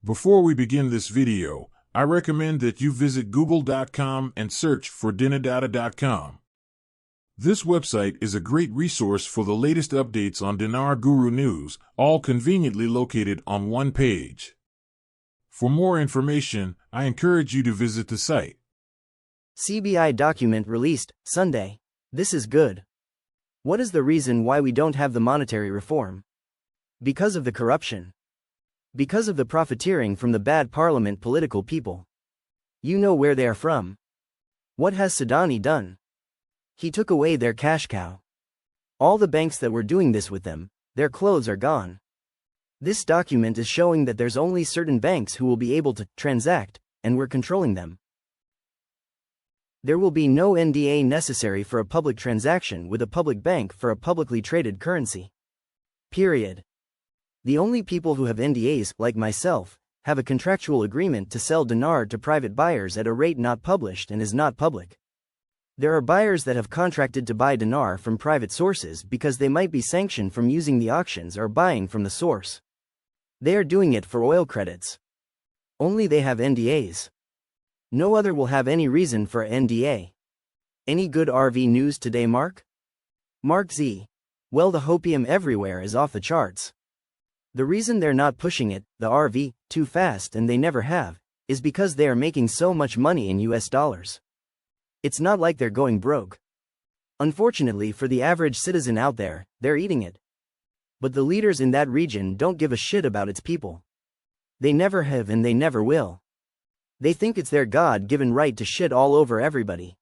Before we begin this video, I recommend that you visit google.com and search for dinardata.com. This website is a great resource for the latest updates on Dinar Guru news, all conveniently located on one page. For more information, I encourage you to visit the site. CBI document released Sunday. This is good. What is the reason why we don't have the monetary reform? Because of the corruption. Because of the profiteering from the bad parliament political people. You know where they are from. What has Sadani done? He took away their cash cow. All the banks that were doing this with them, their clothes are gone. This document is showing that there's only certain banks who will be able to transact, and we're controlling them. There will be no NDA necessary for a public transaction with a public bank for a publicly traded currency. Period. The only people who have NDAs, like myself, have a contractual agreement to sell dinar to private buyers at a rate not published and is not public. There are buyers that have contracted to buy dinar from private sources because they might be sanctioned from using the auctions or buying from the source. They are doing it for oil credits. Only they have NDAs. No other will have any reason for NDA. Any good RV news today, Mark? Mark Z. Well, the hopium everywhere is off the charts. The reason they're not pushing it, the RV, too fast, and they never have, is because they are making so much money in US dollars. It's not like they're going broke. Unfortunately for the average citizen out there, they're eating it. But the leaders in that region don't give a shit about its people. They never have and they never will. They think it's their God-given right to shit all over everybody.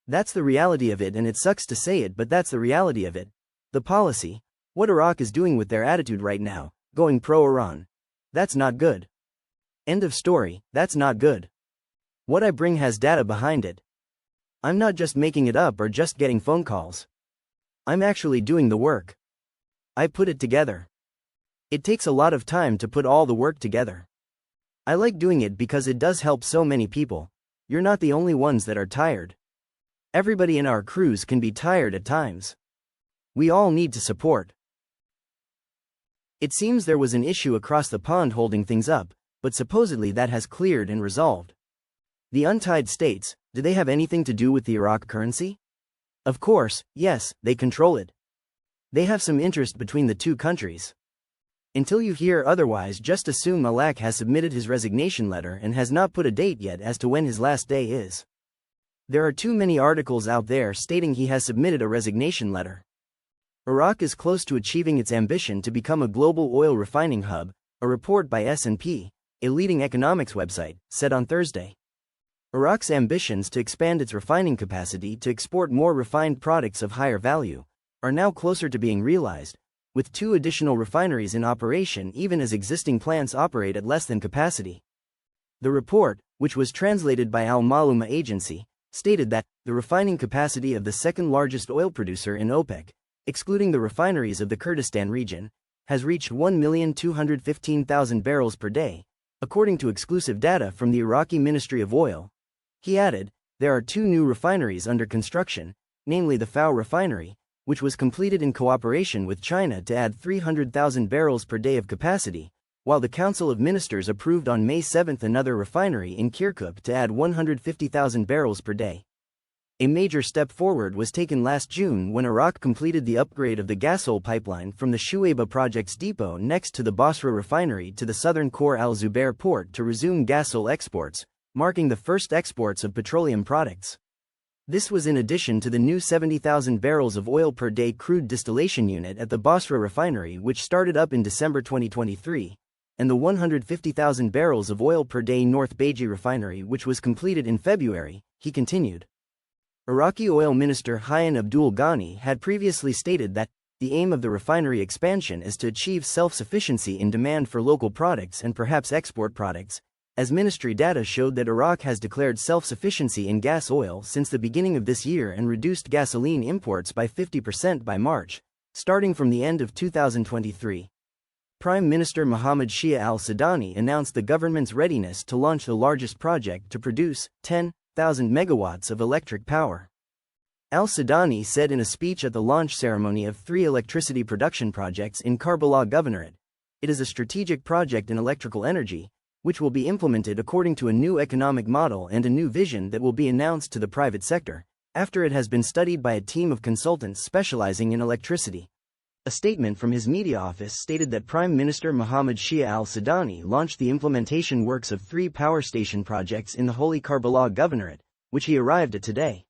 That's the reality of it, and it sucks to say it, but that's the reality of it. The policy, what Iraq is doing with their attitude right now, going pro-Iran. That's not good. End of story, that's not good. What I bring has data behind it. I'm not just making it up or just getting phone calls. I'm actually doing the work. I put it together. It takes a lot of time to put all the work together. I like doing it because it does help so many people. You're not the only ones that are tired. Everybody in our crews can be tired at times. We all need to support. It seems there was an issue across the pond holding things up, but supposedly that has cleared and resolved. The untied states, do they have anything to do with the Iraq currency? Of course, yes, they control it. They have some interest between the two countries. Until you hear otherwise, just assume Malak has submitted his resignation letter and has not put a date yet as to when his last day is. There are too many articles out there stating he has submitted a resignation letter. Iraq is close to achieving its ambition to become a global oil refining hub, a report by S&P, a leading economics website, said on Thursday. Iraq's ambitions to expand its refining capacity to export more refined products of higher value are now closer to being realized, with 2 additional refineries in operation even as existing plants operate at less than capacity. The report, which was translated by Al Maluma Agency, stated that the refining capacity of the second largest oil producer in OPEC, excluding the refineries of the Kurdistan region, has reached 1,215,000 barrels per day, according to exclusive data from the Iraqi Ministry of Oil. He added, there are 2 new refineries under construction, namely the Fao refinery, which was completed in cooperation with China to add 300,000 barrels per day of capacity, while the Council of Ministers approved on May 7 another refinery in Kirkuk to add 150,000 barrels per day. A major step forward was taken last June when Iraq completed the upgrade of the gasoil pipeline from the Shuaibah project's depot next to the Basra refinery to the southern Khor al-Zubair port to resume gasoil exports, marking the first exports of petroleum products. This was in addition to the new 70,000 barrels of oil per day crude distillation unit at the Basra refinery, which started up in December 2023, and the 150,000 barrels of oil per day North Beji refinery, which was completed in February, he continued. Iraqi Oil Minister Hayyan Abdul Ghani had previously stated that the aim of the refinery expansion is to achieve self-sufficiency in demand for local products and perhaps export products, as ministry data showed that Iraq has declared self-sufficiency in gas oil since the beginning of this year and reduced gasoline imports by 50% by March, starting from the end of 2023. Prime Minister Mohammed Shia al-Sudani announced the government's readiness to launch the largest project to produce 10,000 megawatts of electric power. Al-Sudani said in a speech at the launch ceremony of 3 electricity production projects in Karbala Governorate, "It is a strategic project in electrical energy, which will be implemented according to a new economic model and a new vision that will be announced to the private sector, after it has been studied by a team of consultants specializing in electricity. A statement from his media office stated that Prime Minister Mohammed Shia al-Sudani launched the implementation works of 3 power station projects in the Holy Karbala Governorate, which he arrived at today.